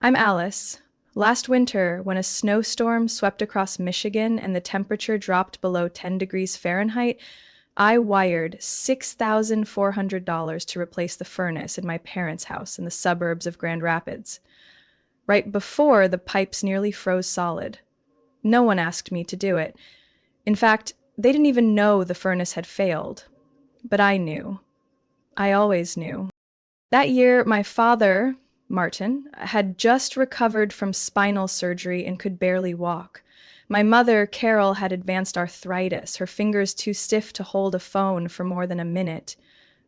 I'm Alice. Last winter, when a snowstorm swept across Michigan and the temperature dropped below 10 degrees Fahrenheit, I wired $6,400 to replace the furnace in my parents' house in the suburbs of Grand Rapids. Right before the pipes nearly froze solid. No one asked me to do it. In fact, they didn't even know the furnace had failed. But I knew. I always knew. That year, my father, Martin, had just recovered from spinal surgery and could barely walk. My mother, Carol, had advanced arthritis, her fingers too stiff to hold a phone for more than a minute.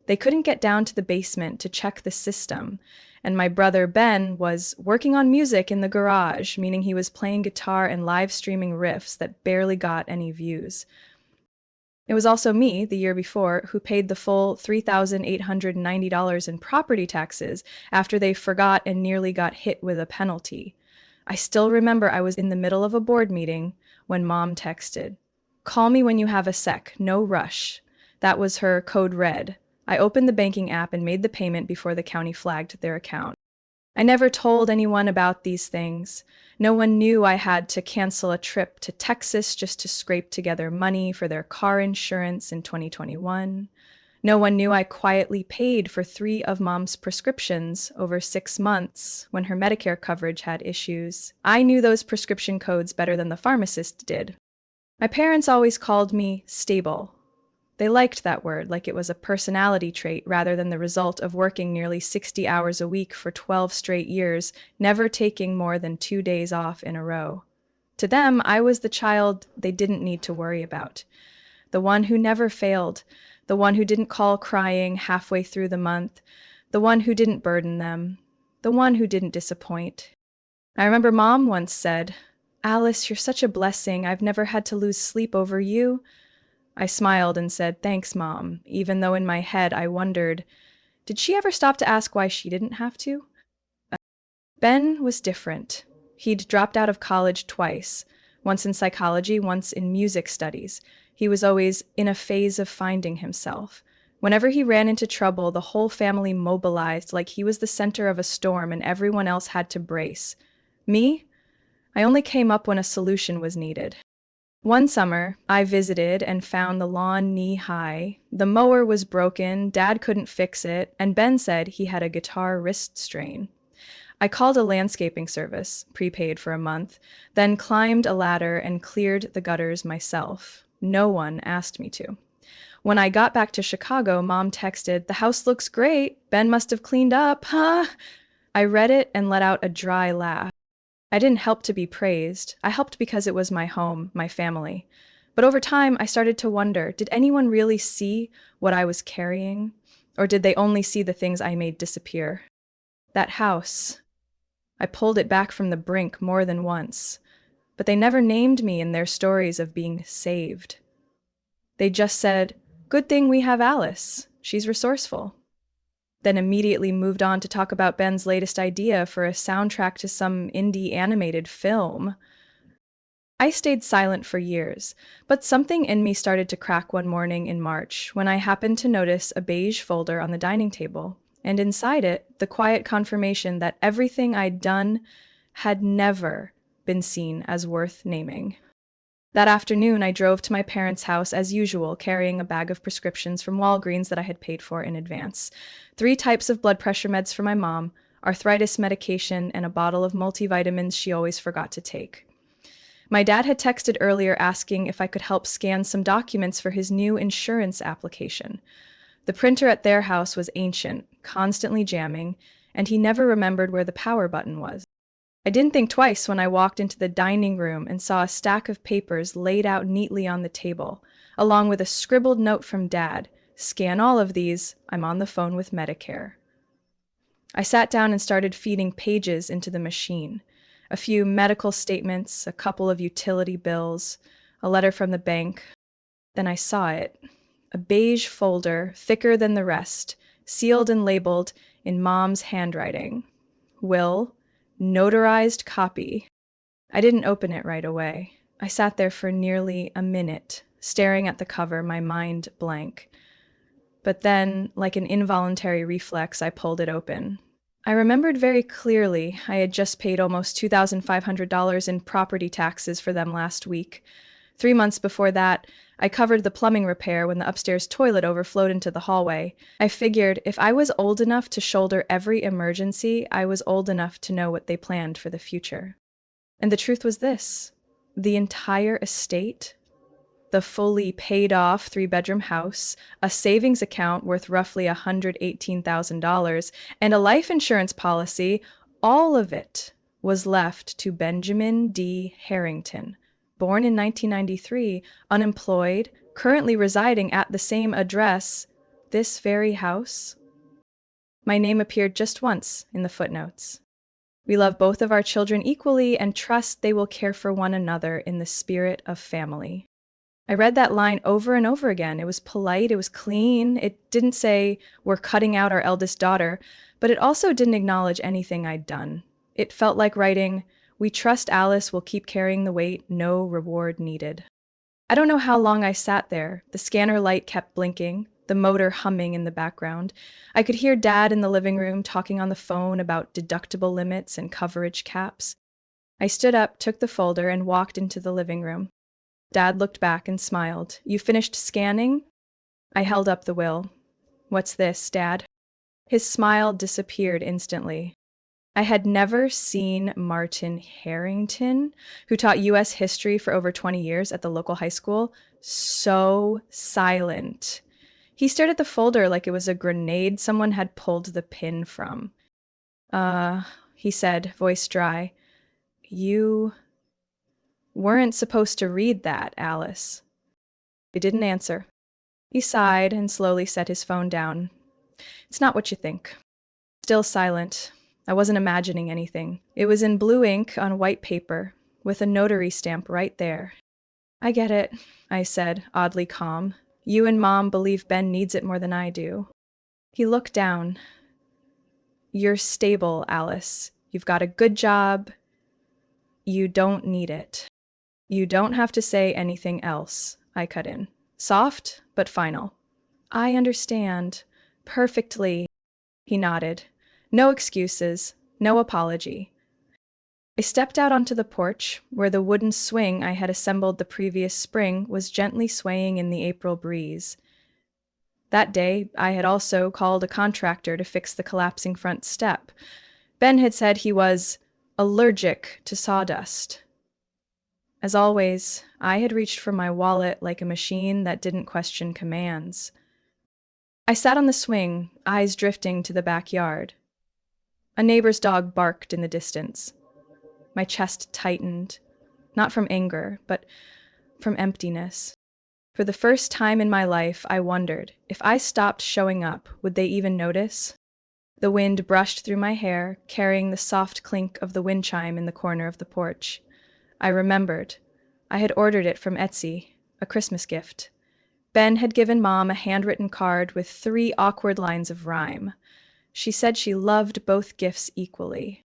They couldn't get down to the basement to check the system, and my brother Ben was working on music in the garage, meaning he was playing guitar and live streaming riffs that barely got any views. It was also me, the year before, who paid the full $3,890 in property taxes after they forgot and nearly got hit with a penalty. I still remember I was in the middle of a board meeting when Mom texted, "Call me when you have a sec, no rush." That was her code red. I opened the banking app and made the payment before the county flagged their account. I never told anyone about these things. No one knew I had to cancel a trip to Texas just to scrape together money for their car insurance in 2021. No one knew I quietly paid for 3 of Mom's prescriptions over 6 months when her Medicare coverage had issues. I knew those prescription codes better than the pharmacist did. My parents always called me stable. They liked that word like it was a personality trait rather than the result of working nearly 60 hours a week for 12 straight years, never taking more than 2 days off in a row. To them, I was the child they didn't need to worry about. The one who never failed, the one who didn't call crying halfway through the month, the one who didn't burden them, the one who didn't disappoint. I remember Mom once said, "Alice, you're such a blessing. I've never had to lose sleep over you." I smiled and said, "Thanks, Mom," even though in my head I wondered, did she ever stop to ask why she didn't have to? Ben was different. He'd dropped out of college twice, once in psychology, once in music studies. He was always in a phase of finding himself. Whenever he ran into trouble, the whole family mobilized like he was the center of a storm and everyone else had to brace. Me? I only came up when a solution was needed. One summer, I visited and found the lawn knee-high. The mower was broken, Dad couldn't fix it, and Ben said he had a guitar wrist strain. I called a landscaping service, prepaid for a month, then climbed a ladder and cleared the gutters myself. No one asked me to. When I got back to Chicago, Mom texted, "The house looks great. Ben must have cleaned up, huh?" I read it and let out a dry laugh. I didn't help to be praised. I helped because it was my home, my family. But over time, I started to wonder, did anyone really see what I was carrying? Or did they only see the things I made disappear? That house. I pulled it back from the brink more than once. But they never named me in their stories of being saved. They just said, "Good thing we have Alice. She's resourceful." Then immediately moved on to talk about Ben's latest idea for a soundtrack to some indie animated film. I stayed silent for years, but something in me started to crack one morning in March when I happened to notice a beige folder on the dining table, and inside it, the quiet confirmation that everything I'd done had never been seen as worth naming. That afternoon, I drove to my parents' house as usual, carrying a bag of prescriptions from Walgreens that I had paid for in advance. 3 types of blood pressure meds for my mom, arthritis medication, and a bottle of multivitamins she always forgot to take. My dad had texted earlier asking if I could help scan some documents for his new insurance application. The printer at their house was ancient, constantly jamming, and he never remembered where the power button was. I didn't think twice when I walked into the dining room and saw a stack of papers laid out neatly on the table, along with a scribbled note from Dad. "Scan all of these. I'm on the phone with Medicare." I sat down and started feeding pages into the machine. A few medical statements, a couple of utility bills, a letter from the bank. Then I saw it. A beige folder, thicker than the rest, sealed and labeled in Mom's handwriting. Will. Notarized copy. I didn't open it right away. I sat there for nearly a minute, staring at the cover, my mind blank. But then, like an involuntary reflex, I pulled it open. I remembered very clearly I had just paid almost $2,500 in property taxes for them last week. 3 months before that, I covered the plumbing repair when the upstairs toilet overflowed into the hallway. I figured if I was old enough to shoulder every emergency, I was old enough to know what they planned for the future. And the truth was this: the entire estate, the fully paid off 3 bedroom house, a savings account worth roughly $118,000, and a life insurance policy, all of it was left to Benjamin D. Harrington, born in 1993, unemployed, currently residing at the same address, this very house. My name appeared just once in the footnotes. We love both of our children equally and trust they will care for one another in the spirit of family. I read that line over and over again. It was polite, it was clean. It didn't say, "We're cutting out our eldest daughter," but it also didn't acknowledge anything I'd done. It felt like writing, "We trust Alice will keep carrying the weight, no reward needed." I don't know how long I sat there. The scanner light kept blinking, the motor humming in the background. I could hear Dad in the living room talking on the phone about deductible limits and coverage caps. I stood up, took the folder, and walked into the living room. Dad looked back and smiled. "You finished scanning?" I held up the will. "What's this, Dad?" His smile disappeared instantly. I had never seen Martin Harrington, who taught U.S. history for over 20 years at the local high school, so silent. He stared at the folder like it was a grenade someone had pulled the pin from. He said, voice dry. "You weren't supposed to read that, Alice." He didn't answer. He sighed and slowly set his phone down. "It's not what you think." Still silent. I wasn't imagining anything. It was in blue ink on white paper, with a notary stamp right there. "I get it," I said, oddly calm. "You and Mom believe Ben needs it more than I do." He looked down. "You're stable, Alice. You've got a good job. You don't need it." "You don't have to say anything else," I cut in. Soft, but final. "I understand. Perfectly." He nodded. "No excuses. No apology." I stepped out onto the porch, where the wooden swing I had assembled the previous spring was gently swaying in the April breeze. That day, I had also called a contractor to fix the collapsing front step. Ben had said he was allergic to sawdust. As always, I had reached for my wallet like a machine that didn't question commands. I sat on the swing, eyes drifting to the backyard. A neighbor's dog barked in the distance. My chest tightened, not from anger, but from emptiness. For the first time in my life, I wondered, if I stopped showing up, would they even notice? The wind brushed through my hair, carrying the soft clink of the wind chime in the corner of the porch. I remembered. I had ordered it from Etsy, a Christmas gift. Ben had given Mom a handwritten card with 3 awkward lines of rhyme. She said she loved both gifts equally.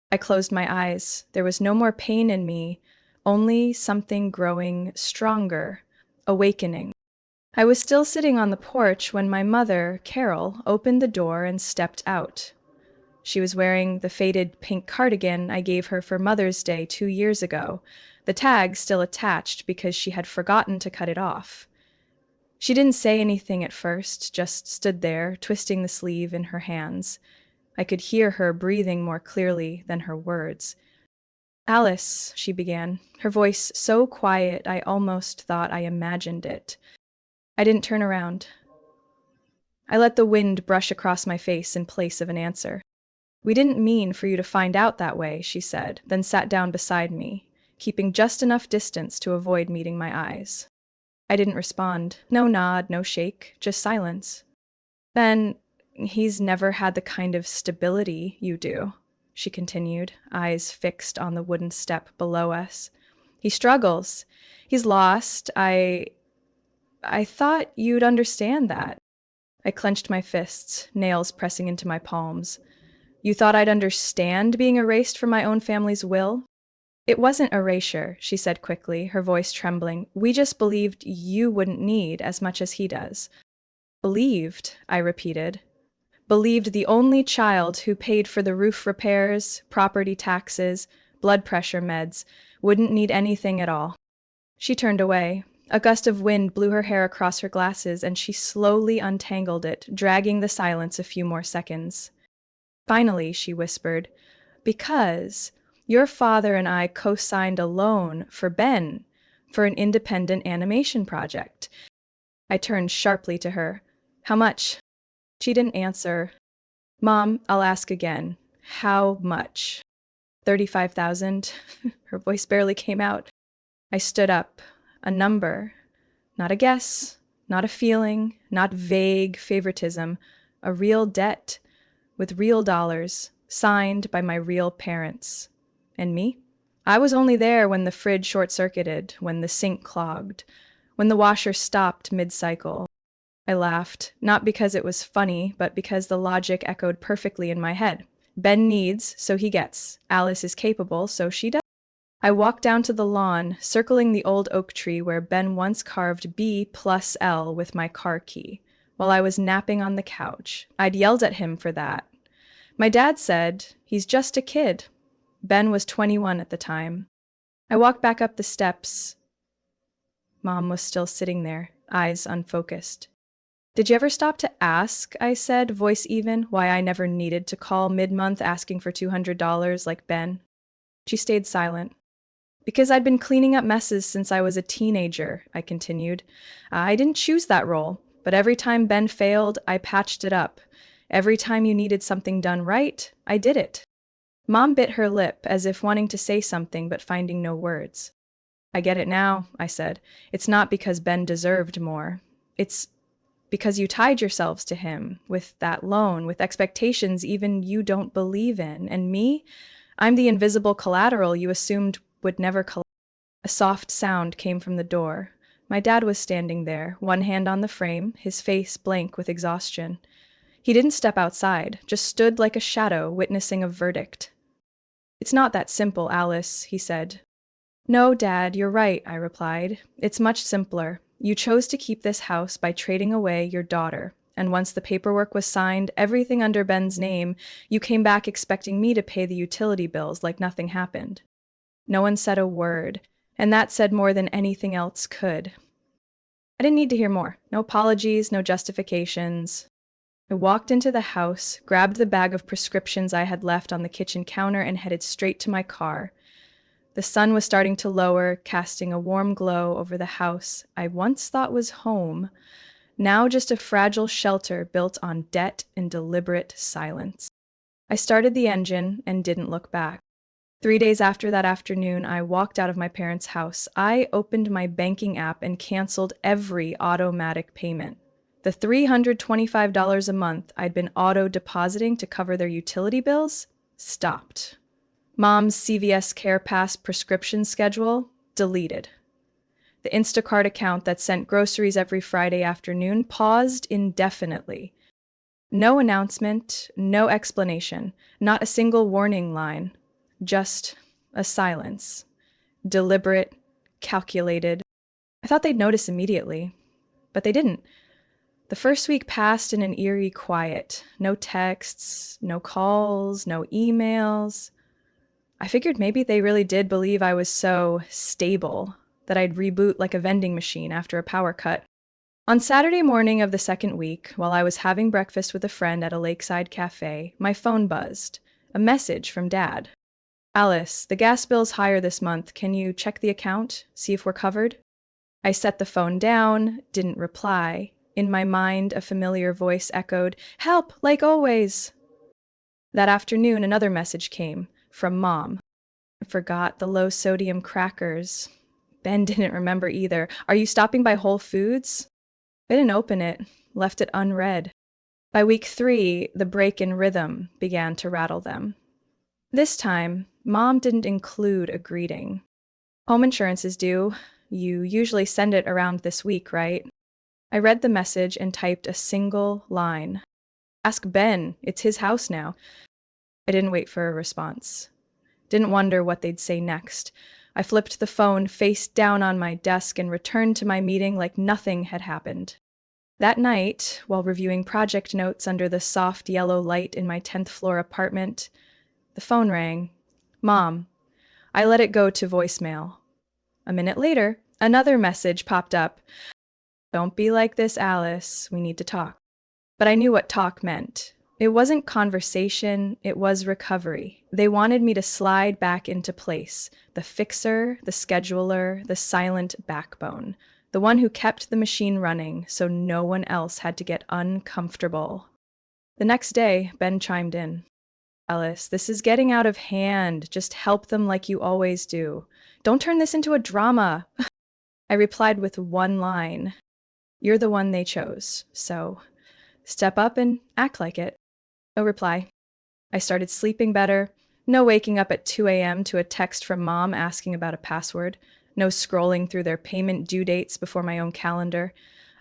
I closed my eyes. There was no more pain in me, only something growing stronger, awakening. I was still sitting on the porch when my mother, Carol, opened the door and stepped out. She was wearing the faded pink cardigan I gave her for Mother's Day 2 years ago, the tag still attached because she had forgotten to cut it off. She didn't say anything at first, just stood there, twisting the sleeve in her hands. I could hear her breathing more clearly than her words. "Alice," she began, her voice so quiet I almost thought I imagined it. I didn't turn around. I let the wind brush across my face in place of an answer. "We didn't mean for you to find out that way," she said, then sat down beside me, keeping just enough distance to avoid meeting my eyes. I didn't respond. No nod, no shake, just silence. "Then he's never had the kind of stability you do," she continued, eyes fixed on the wooden step below us. "He struggles. He's lost. I thought you'd understand that." I clenched my fists, nails pressing into my palms. "You thought I'd understand being erased from my own family's will?" "It wasn't erasure," she said quickly, her voice trembling. "We just believed you wouldn't need as much as he does." "Believed," I repeated. believed the only child who paid for the roof repairs, property taxes, blood pressure meds, wouldn't need anything at all. She turned away. A gust of wind blew her hair across her glasses, and she slowly untangled it, dragging the silence a few more seconds. Finally, she whispered, "Because your father and I co-signed a loan for Ben for an independent animation project." I turned sharply to her. "How much?" She didn't answer. "Mom, I'll ask again. How much?" 35,000. Her voice barely came out. I stood up. A number. Not a guess, not a feeling, not vague favoritism. A real debt, with real dollars, signed by my real parents. And me? I was only there when the fridge short-circuited, when the sink clogged, when the washer stopped mid-cycle. I laughed, not because it was funny, but because the logic echoed perfectly in my head. Ben needs, so he gets. Alice is capable, so she does. I walked down to the lawn, circling the old oak tree where Ben once carved B+L with my car key, while I was napping on the couch. I'd yelled at him for that. My dad said, "He's just a kid." Ben was 21 at the time. I walked back up the steps. Mom was still sitting there, eyes unfocused. "Did you ever stop to ask," I said, voice even, "why I never needed to call mid-month asking for $200 like Ben?" She stayed silent. "Because I'd been cleaning up messes since I was a teenager," I continued. "I didn't choose that role, but every time Ben failed, I patched it up. Every time you needed something done right, I did it." Mom bit her lip, as if wanting to say something but finding no words. "I get it now," I said. "It's not because Ben deserved more. It's because you tied yourselves to him, with that loan, with expectations even you don't believe in. And me? I'm the invisible collateral you assumed would never collapse." A soft sound came from the door. My dad was standing there, one hand on the frame, his face blank with exhaustion. He didn't step outside, just stood like a shadow, witnessing a verdict. "It's not that simple, Alice," he said. "No, Dad, you're right," I replied. "It's much simpler. You chose to keep this house by trading away your daughter, and once the paperwork was signed, everything under Ben's name, you came back expecting me to pay the utility bills like nothing happened." No one said a word, and that said more than anything else could. I didn't need to hear more. No apologies, no justifications. I walked into the house, grabbed the bag of prescriptions I had left on the kitchen counter, and headed straight to my car. The sun was starting to lower, casting a warm glow over the house I once thought was home, now just a fragile shelter built on debt and deliberate silence. I started the engine and didn't look back. 3 days after that afternoon, I walked out of my parents' house. I opened my banking app and canceled every automatic payment. The $325 a month I'd been auto-depositing to cover their utility bills stopped. Mom's CVS Care Pass prescription schedule deleted. The Instacart account that sent groceries every Friday afternoon paused indefinitely. No announcement, no explanation, not a single warning line. Just a silence. Deliberate, calculated. I thought they'd notice immediately, but they didn't. The first week passed in an eerie quiet. No texts, no calls, no emails. I figured maybe they really did believe I was so stable that I'd reboot like a vending machine after a power cut. On Saturday morning of the second week, while I was having breakfast with a friend at a lakeside cafe, my phone buzzed. A message from Dad. "Alice, the gas bill's higher this month. Can you check the account? See if we're covered?" I set the phone down, didn't reply. In my mind, a familiar voice echoed, "Help, like always." That afternoon, another message came, from Mom. I forgot the low-sodium crackers. Ben didn't remember either. "Are you stopping by Whole Foods?" I didn't open it, left it unread. By week 3, the break in rhythm began to rattle them. This time, Mom didn't include a greeting. "Home insurance is due. You usually send it around this week, right?" I read the message and typed a single line. "Ask Ben. It's his house now." I didn't wait for a response. Didn't wonder what they'd say next. I flipped the phone face down on my desk and returned to my meeting like nothing had happened. That night, while reviewing project notes under the soft yellow light in my 10th floor apartment, the phone rang. Mom. I let it go to voicemail. A minute later, another message popped up. Don't be like this, Alice. We need to talk. But I knew what talk meant. It wasn't conversation, it was recovery. They wanted me to slide back into place. The fixer, the scheduler, the silent backbone. The one who kept the machine running so no one else had to get uncomfortable. The next day, Ben chimed in. Alice, this is getting out of hand. Just help them like you always do. Don't turn this into a drama. I replied with one line. You're the one they chose, so step up and act like it. No reply. I started sleeping better. No waking up at 2 a.m. to a text from Mom asking about a password. No scrolling through their payment due dates before my own calendar.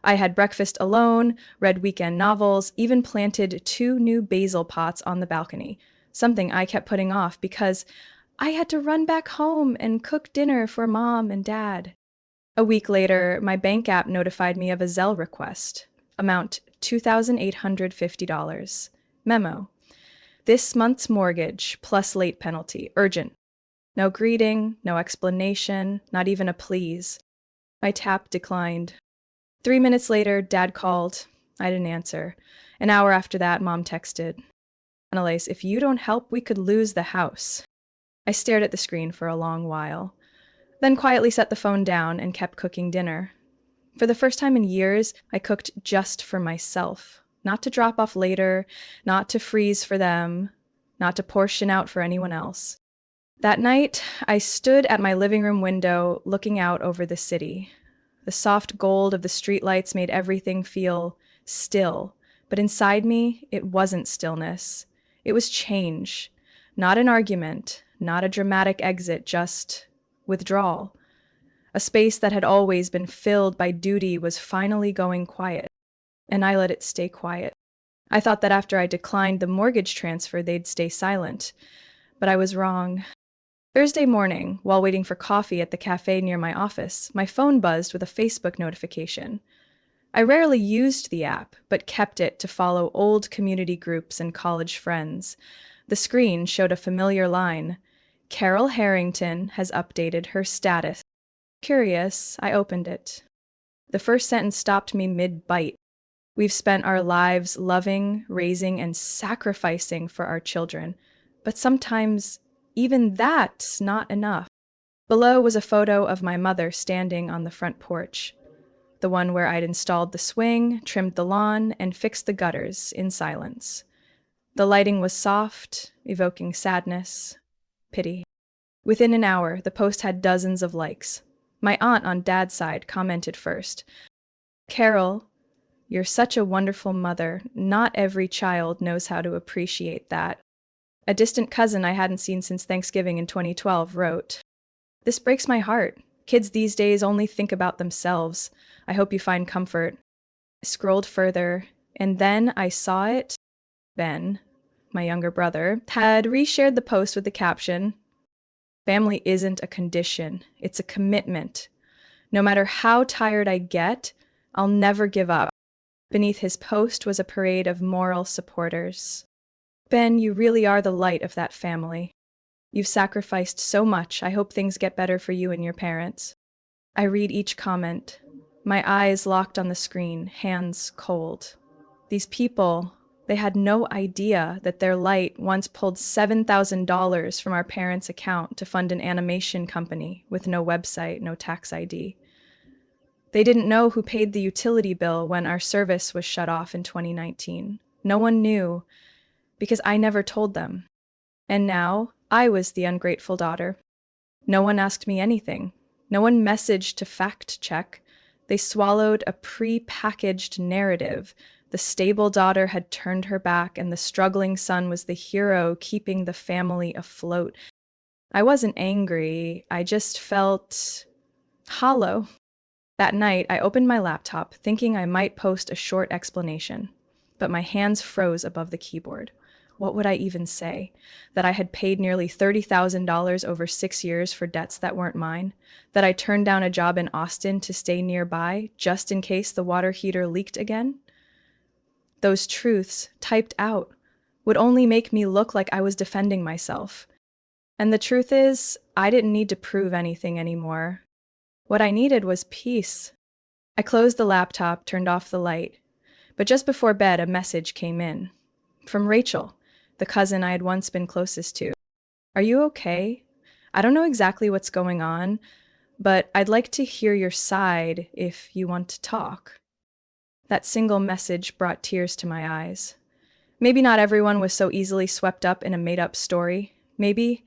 I had breakfast alone, read weekend novels, even planted 2 new basil pots on the balcony, something I kept putting off because I had to run back home and cook dinner for Mom and Dad. A week later, my bank app notified me of a Zelle request. Amount $2,850. Memo. This month's mortgage plus late penalty. Urgent. No greeting, no explanation, not even a please. My tap declined. 3 minutes later, Dad called. I didn't answer. An hour after that, Mom texted. Annalise, if you don't help, we could lose the house. I stared at the screen for a long while, then quietly set the phone down and kept cooking dinner. For the first time in years, I cooked just for myself. Not to drop off later, not to freeze for them, not to portion out for anyone else. That night, I stood at my living room window looking out over the city. The soft gold of the streetlights made everything feel still, but inside me, it wasn't stillness. It was change. Not an argument, not a dramatic exit, just withdrawal. A space that had always been filled by duty was finally going quiet, and I let it stay quiet. I thought that after I declined the mortgage transfer, they'd stay silent, but I was wrong. Thursday morning, while waiting for coffee at the cafe near my office, my phone buzzed with a Facebook notification. I rarely used the app, but kept it to follow old community groups and college friends. The screen showed a familiar line. Carol Harrington has updated her status. Curious, I opened it. The first sentence stopped me mid-bite. We've spent our lives loving, raising, and sacrificing for our children, but sometimes even that's not enough. Below was a photo of my mother standing on the front porch, the one where I'd installed the swing, trimmed the lawn, and fixed the gutters in silence. The lighting was soft, evoking sadness, pity. Within an hour, the post had dozens of likes. My aunt on Dad's side commented first. Carol, you're such a wonderful mother. Not every child knows how to appreciate that. A distant cousin I hadn't seen since Thanksgiving in 2012 wrote, This breaks my heart. Kids these days only think about themselves. I hope you find comfort. I scrolled further, and then I saw it. Ben, my younger brother, had reshared the post with the caption, Family isn't a condition, it's a commitment. No matter how tired I get, I'll never give up. Beneath his post was a parade of moral supporters. Ben, you really are the light of that family. You've sacrificed so much. I hope things get better for you and your parents. I read each comment, my eyes locked on the screen, hands cold. These people, they had no idea that their light once pulled $7,000 from our parents' account to fund an animation company with no website, no tax ID. They didn't know who paid the utility bill when our service was shut off in 2019. No one knew, because I never told them. And now, I was the ungrateful daughter. No one asked me anything. No one messaged to fact-check. They swallowed a pre-packaged narrative. The stable daughter had turned her back, and the struggling son was the hero keeping the family afloat. I wasn't angry. I just felt hollow. That night, I opened my laptop, thinking I might post a short explanation, but my hands froze above the keyboard. What would I even say? That I had paid nearly $30,000 over 6 years for debts that weren't mine? That I turned down a job in Austin to stay nearby just in case the water heater leaked again? Those truths, typed out, would only make me look like I was defending myself. And the truth is, I didn't need to prove anything anymore. What I needed was peace. I closed the laptop, turned off the light. But just before bed, a message came in. From Rachel, the cousin I had once been closest to. Are you okay? I don't know exactly what's going on, but I'd like to hear your side if you want to talk. That single message brought tears to my eyes. Maybe not everyone was so easily swept up in a made-up story. Maybe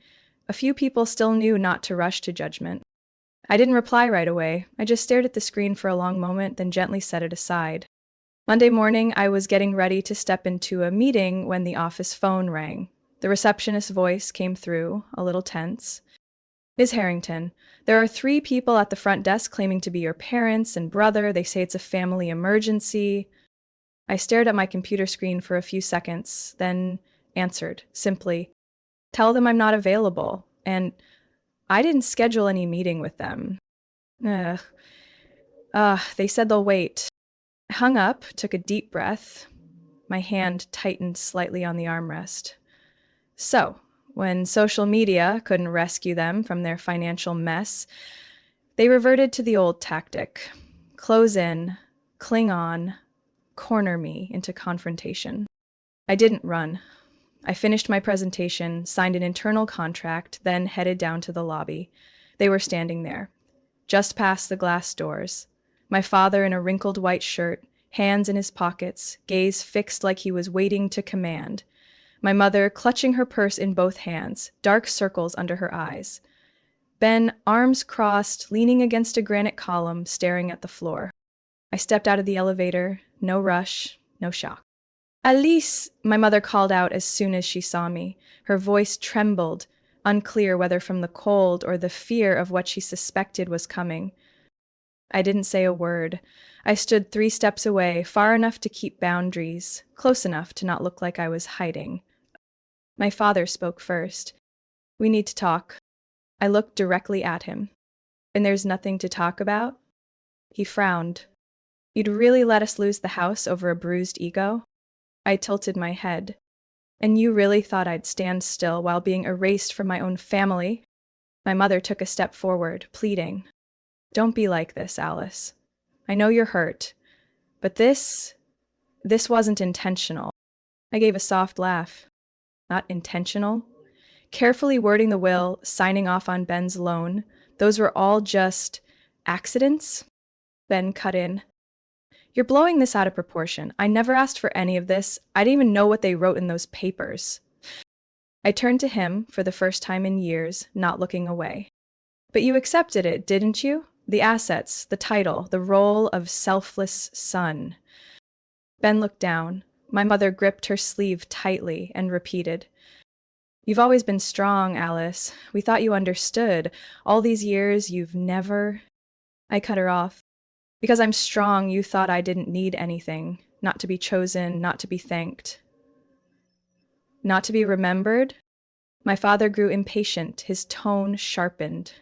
a few people still knew not to rush to judgment. I didn't reply right away. I just stared at the screen for a long moment, then gently set it aside. Monday morning, I was getting ready to step into a meeting when the office phone rang. The receptionist's voice came through, a little tense. Ms. Harrington, there are 3 people at the front desk claiming to be your parents and brother. They say it's a family emergency. I stared at my computer screen for a few seconds, then answered, simply, tell them I'm not available, and I didn't schedule any meeting with them. Ugh. They said they'll wait. I hung up, took a deep breath. My hand tightened slightly on the armrest. So, when social media couldn't rescue them from their financial mess, they reverted to the old tactic. Close in, cling on, corner me into confrontation. I didn't run. I finished my presentation, signed an internal contract, then headed down to the lobby. They were standing there, just past the glass doors. My father in a wrinkled white shirt, hands in his pockets, gaze fixed like he was waiting to command. My mother clutching her purse in both hands, dark circles under her eyes. Ben, arms crossed, leaning against a granite column, staring at the floor. I stepped out of the elevator, no rush, no shock. Alice, my mother called out as soon as she saw me. Her voice trembled, unclear whether from the cold or the fear of what she suspected was coming. I didn't say a word. I stood 3 steps away, far enough to keep boundaries, close enough to not look like I was hiding. My father spoke first. We need to talk. I looked directly at him. And there's nothing to talk about? He frowned. You'd really let us lose the house over a bruised ego? I tilted my head. And you really thought I'd stand still while being erased from my own family? My mother took a step forward, pleading. Don't be like this, Alice. I know you're hurt, but this wasn't intentional. I gave a soft laugh. Not intentional? Carefully wording the will, signing off on Ben's loan, those were all just accidents? Ben cut in. You're blowing this out of proportion. I never asked for any of this. I didn't even know what they wrote in those papers. I turned to him for the first time in years, not looking away. But you accepted it, didn't you? The assets, the title, the role of selfless son. Ben looked down. My mother gripped her sleeve tightly and repeated, You've always been strong, Alice. We thought you understood. All these years, you've never... I cut her off. Because I'm strong, you thought I didn't need anything. Not to be chosen, not to be thanked. Not to be remembered? My father grew impatient, his tone sharpened.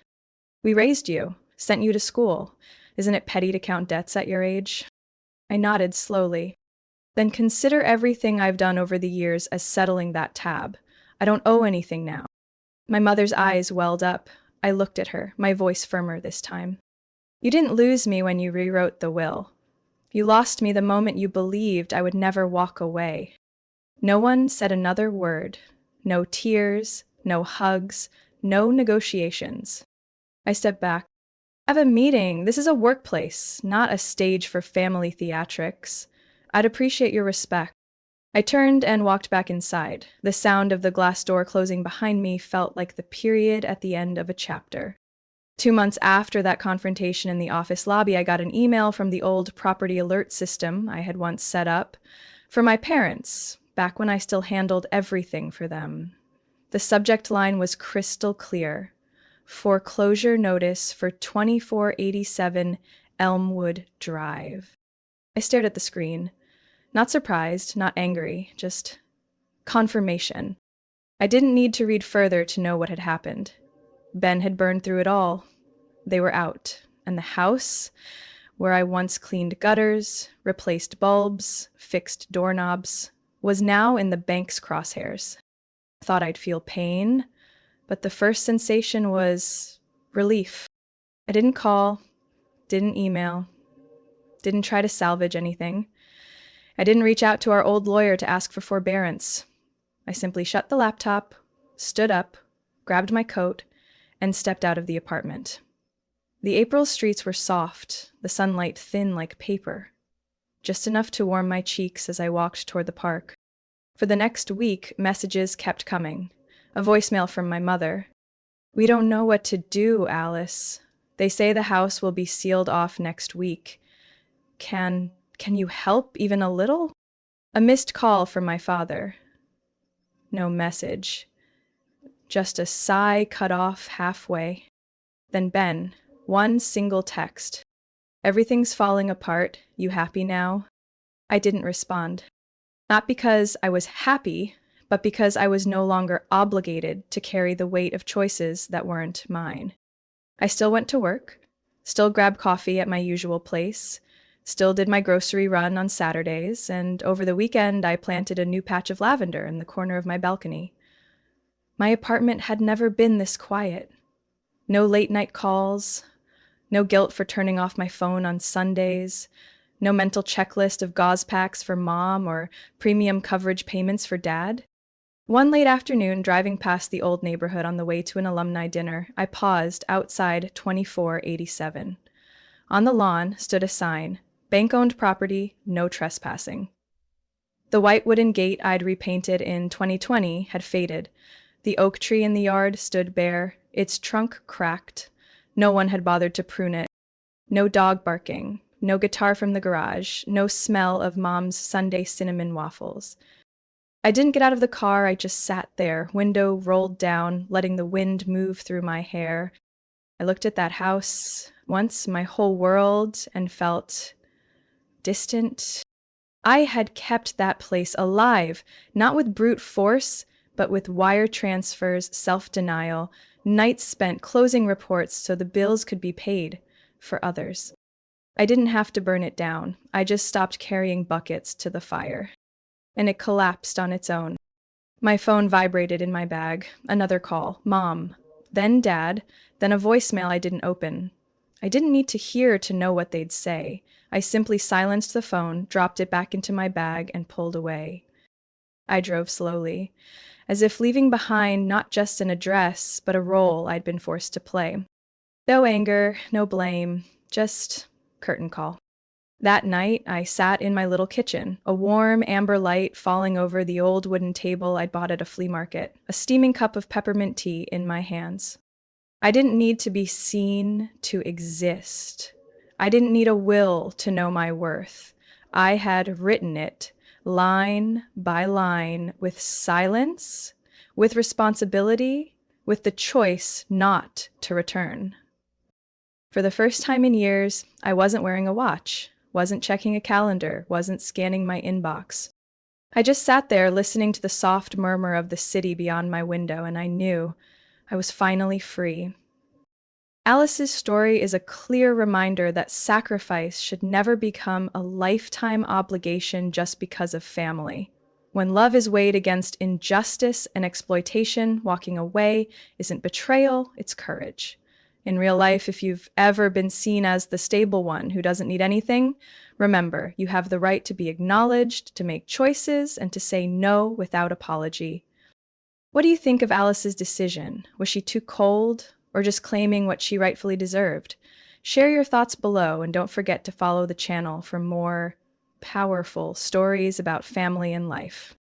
We raised you, sent you to school. Isn't it petty to count debts at your age? I nodded slowly. Then consider everything I've done over the years as settling that tab. I don't owe anything now. My mother's eyes welled up. I looked at her, my voice firmer this time. You didn't lose me when you rewrote the will. You lost me the moment you believed I would never walk away. No one said another word. No tears, no hugs, no negotiations. I stepped back. I have a meeting. This is a workplace, not a stage for family theatrics. I'd appreciate your respect. I turned and walked back inside. The sound of the glass door closing behind me felt like the period at the end of a chapter. 2 months after that confrontation in the office lobby, I got an email from the old property alert system I had once set up for my parents, back when I still handled everything for them. The subject line was crystal clear. Foreclosure notice for 2487 Elmwood Drive. I stared at the screen. Not surprised, not angry, just Confirmation. I didn't need to read further to know what had happened. Ben had burned through it all. They were out, and the house, where I once cleaned gutters, replaced bulbs, fixed doorknobs, was now in the bank's crosshairs. I thought I'd feel pain, but the first sensation was relief. I didn't call, didn't email, didn't try to salvage anything. I didn't reach out to our old lawyer to ask for forbearance. I simply shut the laptop, stood up, grabbed my coat, and stepped out of the apartment. The April streets were soft, the sunlight thin like paper, just enough to warm my cheeks as I walked toward the park. For the next week, messages kept coming. A voicemail from my mother. "We don't know what to do, Alice. They say the house will be sealed off next week. Can you help even a little?" A missed call from my father. No message. Just a sigh cut off halfway. Then Ben, one single text. "Everything's falling apart. You happy now?" I didn't respond. Not because I was happy, but because I was no longer obligated to carry the weight of choices that weren't mine. I still went to work, still grabbed coffee at my usual place, still did my grocery run on Saturdays, and over the weekend I planted a new patch of lavender in the corner of my balcony. My apartment had never been this quiet. No late-night calls, no guilt for turning off my phone on Sundays, no mental checklist of gauze packs for mom or premium coverage payments for dad. One late afternoon, driving past the old neighborhood on the way to an alumni dinner, I paused outside 2487. On the lawn stood a sign, "Bank-owned property, no trespassing." The white wooden gate I'd repainted in 2020 had faded. The oak tree in the yard stood bare, its trunk cracked. No one had bothered to prune it. No dog barking, no guitar from the garage, no smell of mom's Sunday cinnamon waffles. I didn't get out of the car, I just sat there, window rolled down, letting the wind move through my hair. I looked at that house, once my whole world, and felt distant. I had kept that place alive, not with brute force, but with wire transfers, self-denial, nights spent closing reports so the bills could be paid for others. I didn't have to burn it down. I just stopped carrying buckets to the fire. And it collapsed on its own. My phone vibrated in my bag. Another call. Mom. Then Dad. Then a voicemail I didn't open. I didn't need to hear to know what they'd say. I simply silenced the phone, dropped it back into my bag, and pulled away. I drove slowly, as if leaving behind not just an address, but a role I'd been forced to play. No anger, no blame, just curtain call. That night, I sat in my little kitchen, a warm amber light falling over the old wooden table I'd bought at a flea market, a steaming cup of peppermint tea in my hands. I didn't need to be seen to exist. I didn't need a will to know my worth. I had written it, line by line, with silence, with responsibility, with the choice not to return. For the first time in years, I wasn't wearing a watch. Wasn't checking a calendar, wasn't scanning my inbox. I just sat there listening to the soft murmur of the city beyond my window, and I knew I was finally free. Alice's story is a clear reminder that sacrifice should never become a lifetime obligation just because of family. When love is weighed against injustice and exploitation, walking away isn't betrayal, it's courage. In real life, if you've ever been seen as the stable one who doesn't need anything, remember, you have the right to be acknowledged, to make choices, and to say no without apology. What do you think of Alice's decision? Was she too cold, or just claiming what she rightfully deserved? Share your thoughts below, and don't forget to follow the channel for more powerful stories about family and life.